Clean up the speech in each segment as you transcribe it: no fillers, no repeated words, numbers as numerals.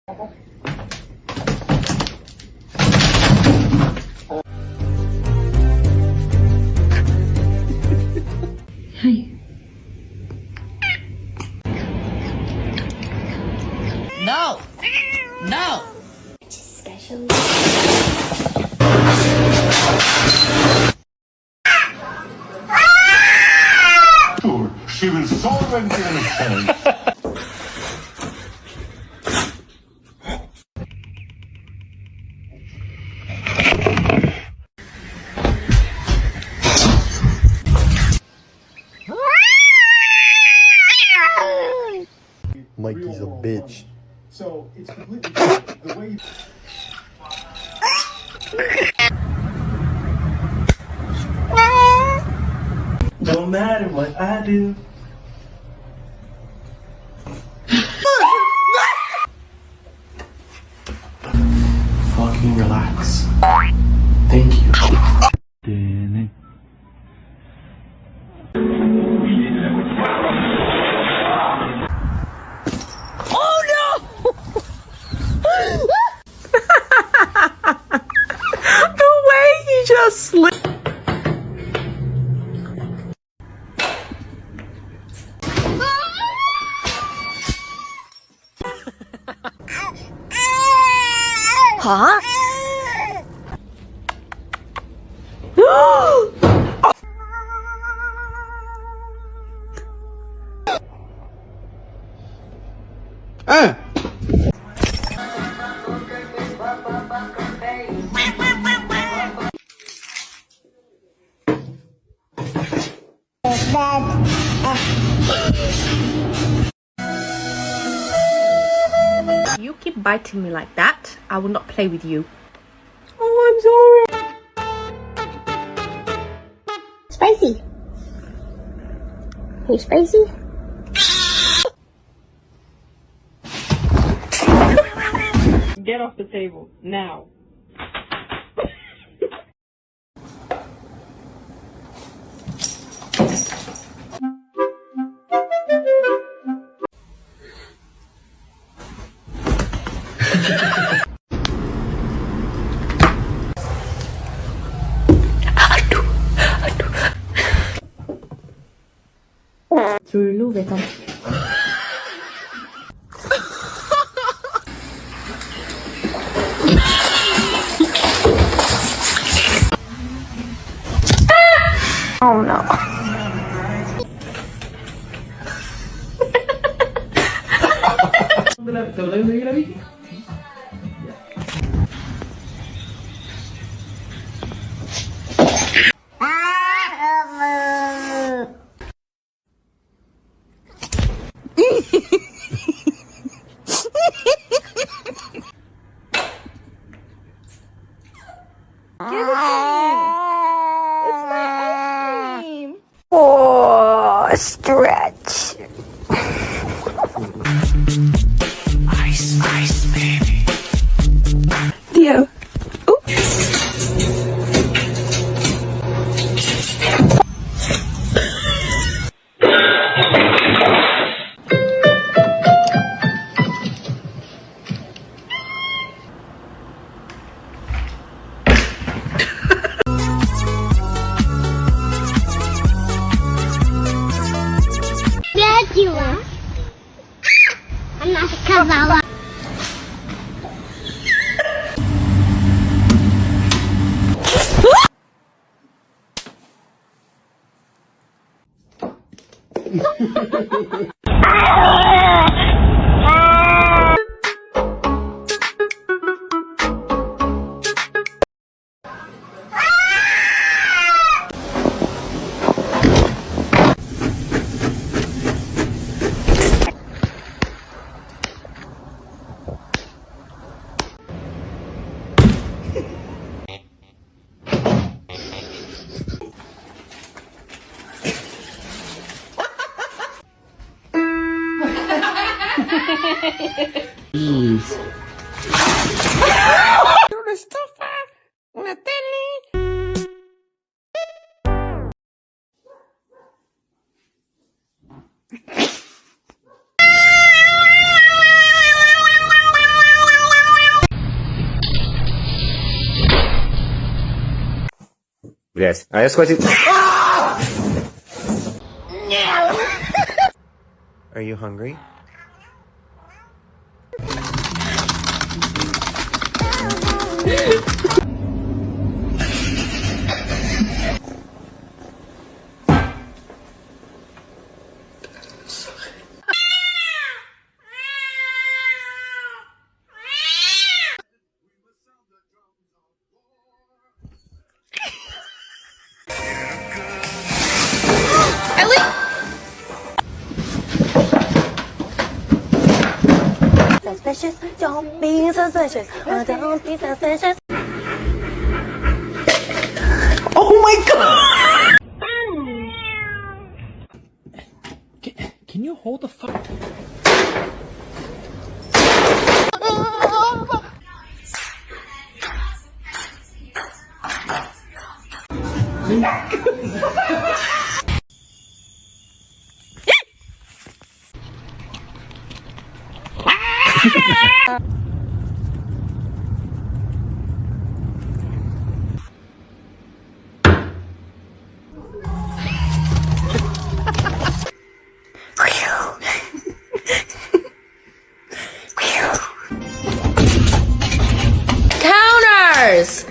Hi. No! No! Special. She was so innocent. Mikey's a bitch. So it's completely different. The way you... Don't matter what I do. Fucking relax. Thank you. The way he just slipped. Huh? You keep biting me like that, I will not play with you. Oh, I'm sorry. Spicy. Hey, Spicy. Get off the table, now. 둘로 vegan. Oh no. Give it to me. It's my ice cream. Oh, stretch. Ice, baby. Theo. Она сказала. Jeez. Una estufa, una tele. Yes. I just want to. Are you hungry? Suspicious, don't be suspicious. Oh, don't be suspicious. Oh my god! Can you hold the fuck? Counters!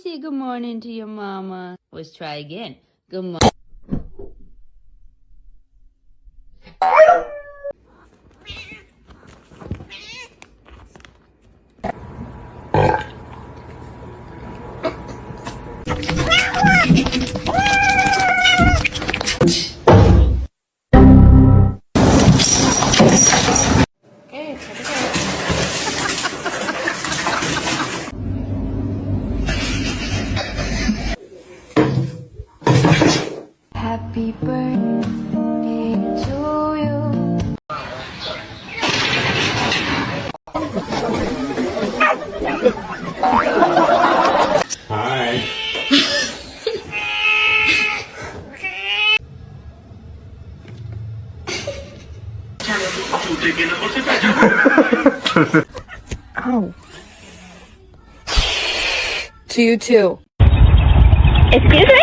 Say good morning to your mama. Let's try again. Good morning. Happy birthday to you. Hi. Oh. To you too. Excuse me?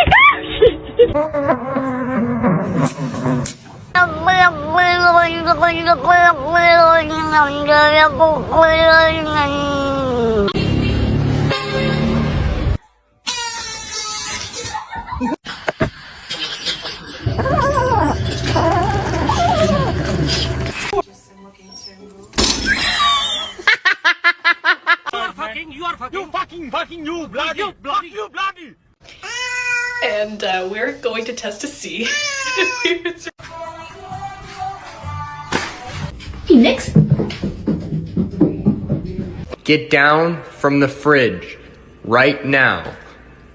And we're going to test to see if we can Next. Get down from the fridge right now.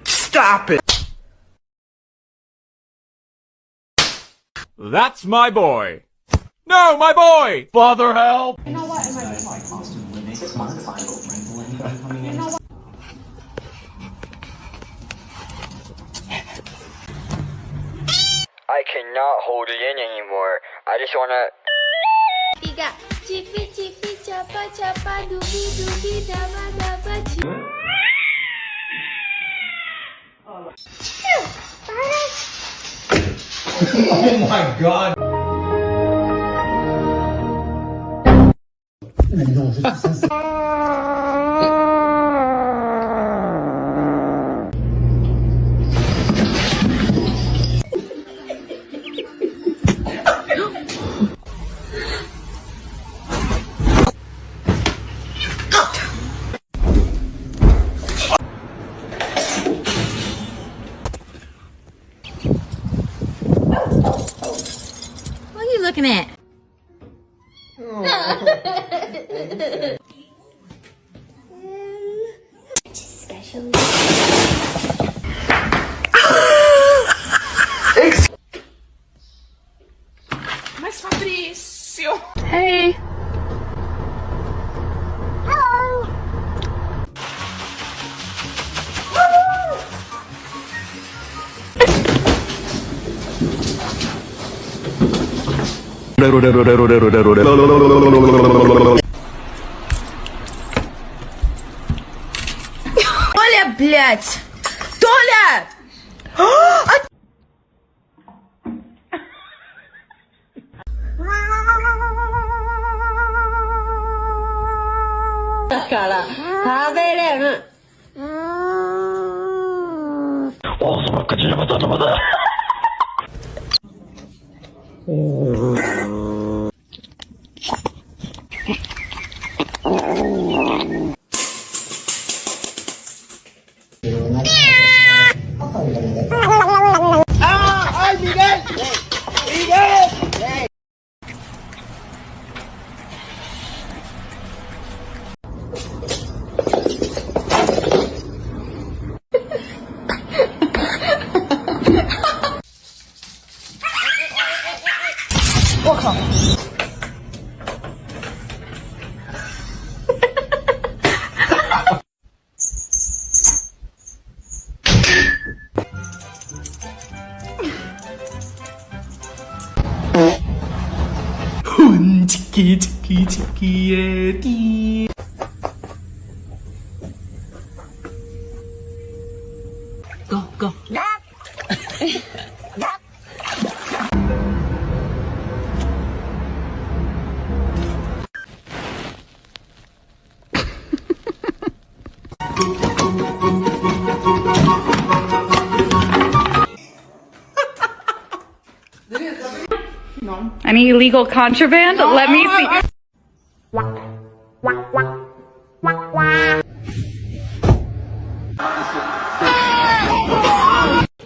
Stop it! That's my boy. No, my boy! Father, help! I cannot hold it in anymore. I just wanna... Tiga. Cipi cipi capa capa dubi dubi daba daba ci. Oh my god! looking at? Mais Fabrício. Hey. Толя, блядь! Толя! Cara, tá vendo? Go, go. Any illegal contraband? Let me see.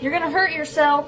You're gonna hurt yourself.